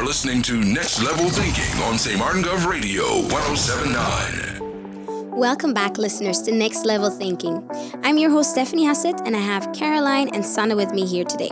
are listening to Next Level Thinking on St. Martin Gov Radio 107.9. Welcome back, listeners, to Next Level Thinking. I'm your host, Stephanie Hassett, and I have Caroline and Sana with me here today.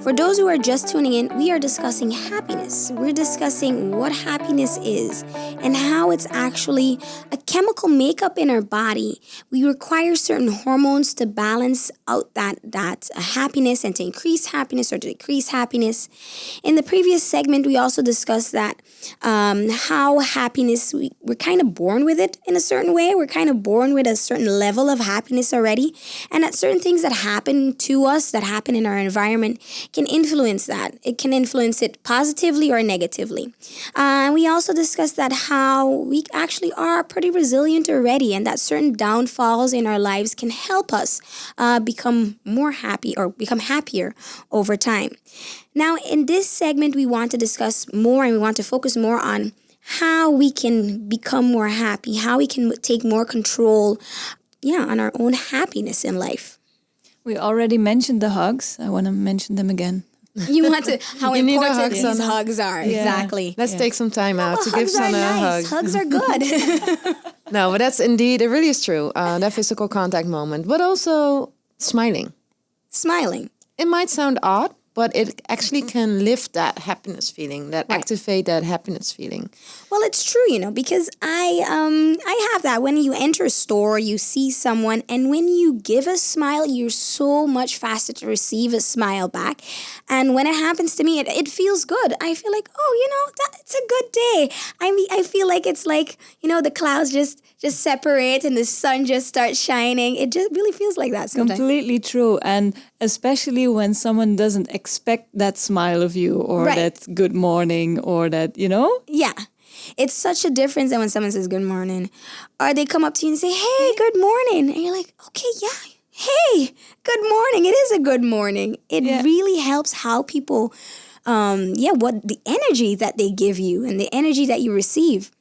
For those who are just tuning in, we are discussing happiness. We're discussing what happiness is and how it's actually a chemical makeup in our body. We require certain hormones to balance out that happiness and to increase happiness or to decrease happiness. In the previous segment, we also discussed that how happiness, we're kind of born with it in a certain way. We're kind of born with a certain level of happiness already. And that certain things that happen to us, that happen in our environment, can influence that. It can influence it positively or negatively. We also discussed that how we actually are pretty resilient already and that certain downfalls in our lives can help us become more happy or become happier over time. Now, in this segment, we want to discuss more and we want to focus more on how we can become more happy, how we can take more control, on our own happiness in life. We already mentioned the hugs. I want to mention them again. You want to, how You need a important hug, these Sana. hugs are. Yeah. Exactly. Let's take some time out to give Hugs are Sana a hug. nice. Hugs are good. No, but that's indeed, it really is true. That physical contact moment, but also smiling. Smiling. It might sound odd, but it actually can lift that happiness feeling, that Right. activate that happiness feeling. Well, it's true, because I have that. When you enter a store, you see someone, and when you give a smile, you're so much faster to receive a smile back. And when it happens to me, it feels good. I feel like, it's a good day. I feel like it's like, the clouds just separate and the sun just starts shining. It just really feels like that sometimes. Completely true. And especially when someone doesn't expect that smile of you or Right. that good morning or that, Yeah. It's such a difference than when someone says good morning. Or they come up to you and say, hey, good morning. And you're like, okay, yeah. Hey, good morning. It is a good morning. It really helps how people, what the energy that they give you and the energy that you receive.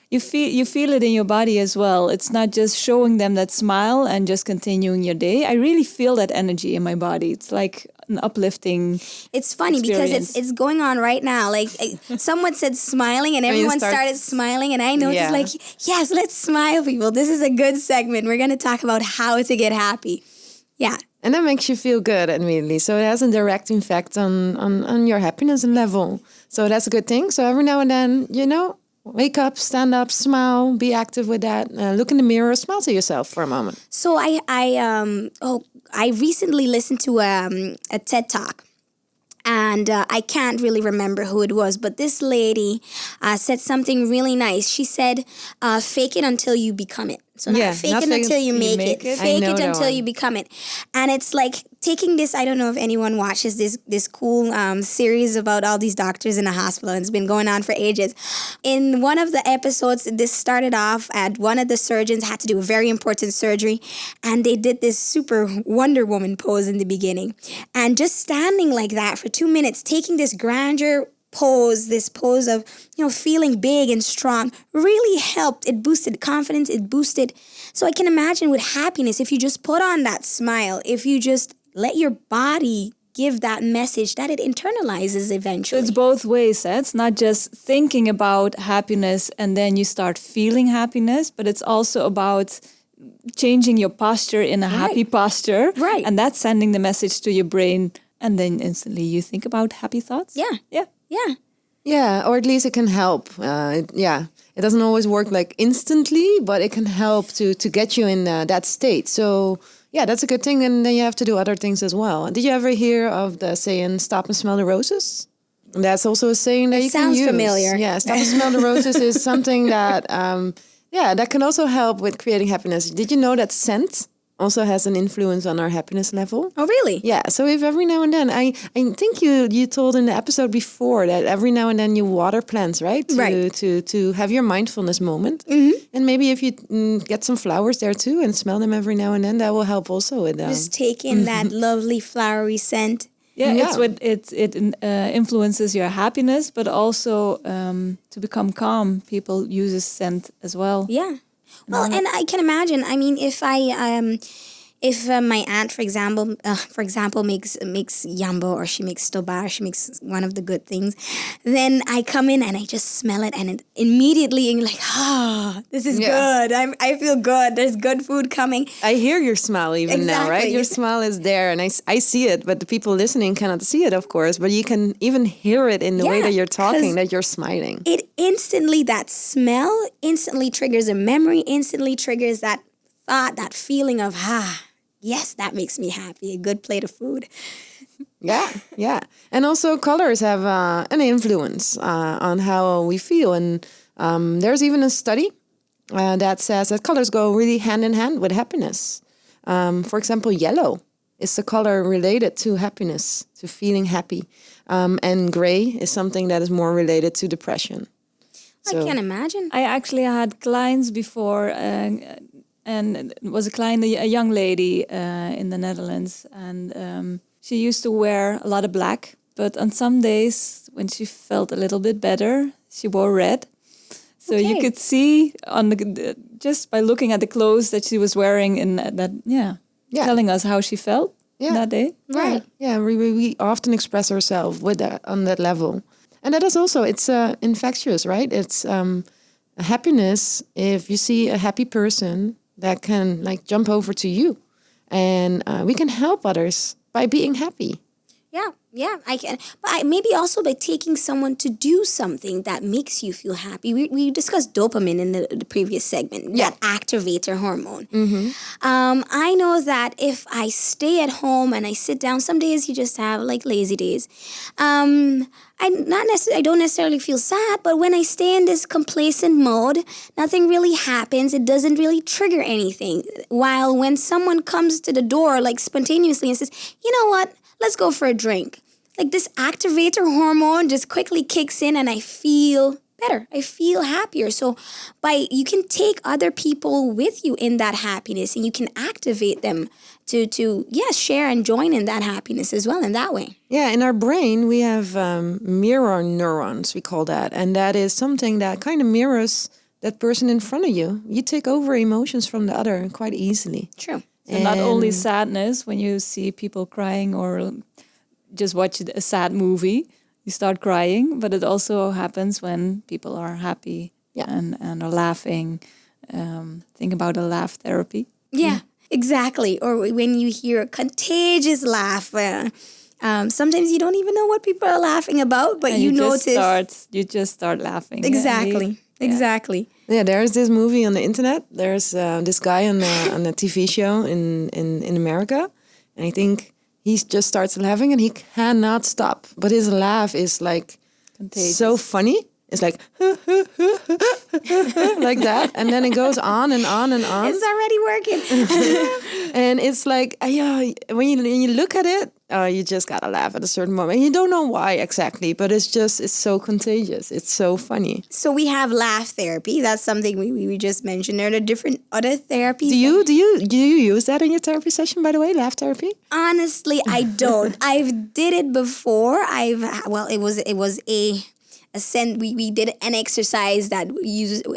You feel it in your body as well. It's not just showing them that smile and just continuing your day. I really feel that energy in my body. It's like an uplifting It's funny because experience. it's going on right now. Like someone said smiling and everyone started smiling and I know Yeah. it's like, yes, let's smile, people. This is a good segment. We're going to talk about how to get happy. Yeah. And that makes you feel good immediately. So it has a direct effect on your happiness level. So that's a good thing. So every now and then, wake up, stand up, smile, be active with that. Look in the mirror, smile to yourself for a moment. So I recently listened to a TED Talk. And I can't really remember who it was, but this lady said something really nice. She said, fake it until you become it. So not fake it until you make it. Fake it until you become it. And it's like taking this, I don't know if anyone watches this cool series about all these doctors in a hospital. And it's been going on for ages. In one of the episodes, this started off at one of the surgeons had to do a very important surgery. And they did this super Wonder Woman pose in the beginning. And just standing like that for 2 minutes, taking this grandeur pose, this pose of, feeling big and strong really helped. It boosted confidence. It boosted. So I can imagine with happiness, if you just put on that smile, if you just let your body give that message that it internalizes eventually. So it's both ways. It's not just thinking about happiness and then you start feeling happiness, but it's also about changing your posture in a happy posture. Right. And that's sending the message to your brain. And then instantly you think about happy thoughts. Yeah. Yeah. Yeah. Yeah, or at least it can help. It doesn't always work like instantly, but it can help to get you in that state. So yeah, that's a good thing. And then you have to do other things as well. Did you ever hear of the saying, stop and smell the roses? That's also a saying that you can use. Sounds familiar. Yeah, stop and smell the roses is something that, that can also help with creating happiness. Did you know that scent also has an influence on our happiness level? Oh, really? Yeah. So if every now and then, I think you told in the episode before that every now and then you water plants, right? To have your mindfulness moment. Mm-hmm. And maybe if you get some flowers there too and smell them every now and then, that will help also with Just take in that lovely flowery scent. Yeah, Yeah. it influences your happiness, but also to become calm, people use scent as well. Yeah. Well, and I can imagine, I mean, if my aunt, for example, makes yambo, or she makes stoba, or she makes one of the good things, then I come in and I just smell it, and it immediately you're like, this is good. I feel good. There's good food coming. I hear your smile even now, right? Exactly. Your smile is there, and I see it, but the people listening cannot see it, of course. But you can even hear it in the way that you're talking, that you're smiling. That smell instantly triggers a memory, instantly triggers that thought, that feeling of, yes, that makes me happy. A good plate of food. Yeah. And also colors have an influence on how we feel. And there's even a study that says that colors go really hand in hand with happiness. For example, yellow is the color related to happiness, to feeling happy. And gray is something that is more related to depression. I can imagine. I actually had clients before, and it was a young lady in the Netherlands, and she used to wear a lot of black. But on some days, when she felt a little bit better, she wore red. So you could see just by looking at the clothes that she was wearing, in that, telling us how she felt that day. Right. Yeah, we often express ourselves with that on that level. And that is also, it's infectious, right? It's happiness. If you see a happy person, that can like jump over to you. And we can help others by being happy. Yeah, I can. But maybe also by taking someone to do something that makes you feel happy. We discussed dopamine in the previous segment, that activator hormone. Mm-hmm. I know that if I stay at home and I sit down, some days you just have like lazy days. I don't necessarily feel sad, but when I stay in this complacent mode, nothing really happens. It doesn't really trigger anything. While when someone comes to the door like spontaneously and says, you know what, let's go for a drink. Like this activator hormone just quickly kicks in and I feel better. I feel happier. So you can take other people with you in that happiness, and you can activate them to share and join in that happiness as well in that way. Yeah, in our brain, we have mirror neurons, we call that. And that is something that kind of mirrors that person in front of you. You take over emotions from the other quite easily. True. So not only sadness, when you see people crying or just watch a sad movie, you start crying, but it also happens when people are happy and are laughing. Think about a laugh therapy. Yeah, exactly. Or when you hear a contagious laugh, sometimes you don't even know what people are laughing about, but you notice. You just start laughing. Exactly. Exactly. Yeah, there's this movie on the internet. There's this guy on a TV show in America, and I think he just starts laughing and he cannot stop. But his laugh is like contagious. So funny. It's like like that, and then it goes on and on and on. It's already working. And it's like, when you look at it, you just gotta laugh at a certain moment. You don't know why exactly, but it's so contagious. It's so funny. So we have laugh therapy. That's something we just mentioned. There are different other therapies. Do you use that in your therapy session, by the way, laugh therapy? Honestly, I don't. I've did it before. It was we did an exercise that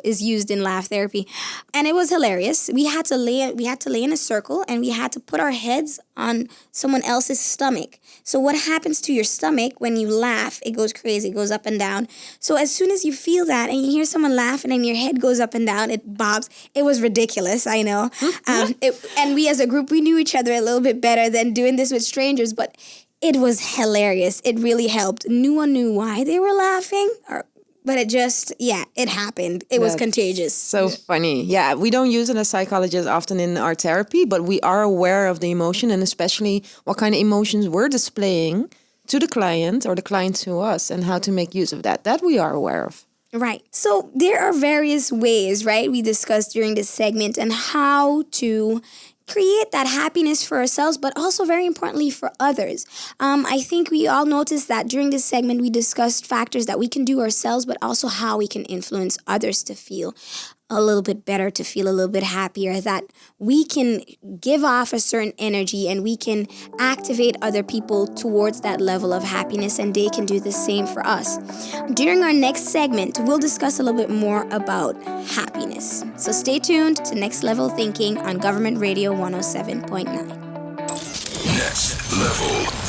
is used in laugh therapy, and it was hilarious. We had to lay in a circle, and we had to put our heads on someone else's stomach. So what happens to your stomach when you laugh? It goes crazy, it goes up and down. So as soon as you feel that and you hear someone laugh and then your head goes up and down, it bobs. It was ridiculous, I know. And we as a group, we knew each other a little bit better than doing this with strangers, but it was hilarious. It really helped. No one knew why they were laughing, but it happened. It was contagious. So funny. Yeah, we don't use it as psychologists often in our therapy, but we are aware of the emotion, and especially what kind of emotions we're displaying to the client or the client to us, and how to make use of that. That we are aware of. Right. So there are various ways, right, we discussed during this segment, and how to create that happiness for ourselves, but also very importantly for others. I think we all noticed that during this segment we discussed factors that we can do ourselves, but also how we can influence others to feel. a little bit better, to feel a little bit happier, that we can give off a certain energy and we can activate other people towards that level of happiness, and they can do the same for us. During our next segment, we'll discuss a little bit more about happiness. So stay tuned to Next Level Thinking on Government Radio 107.9. Next Level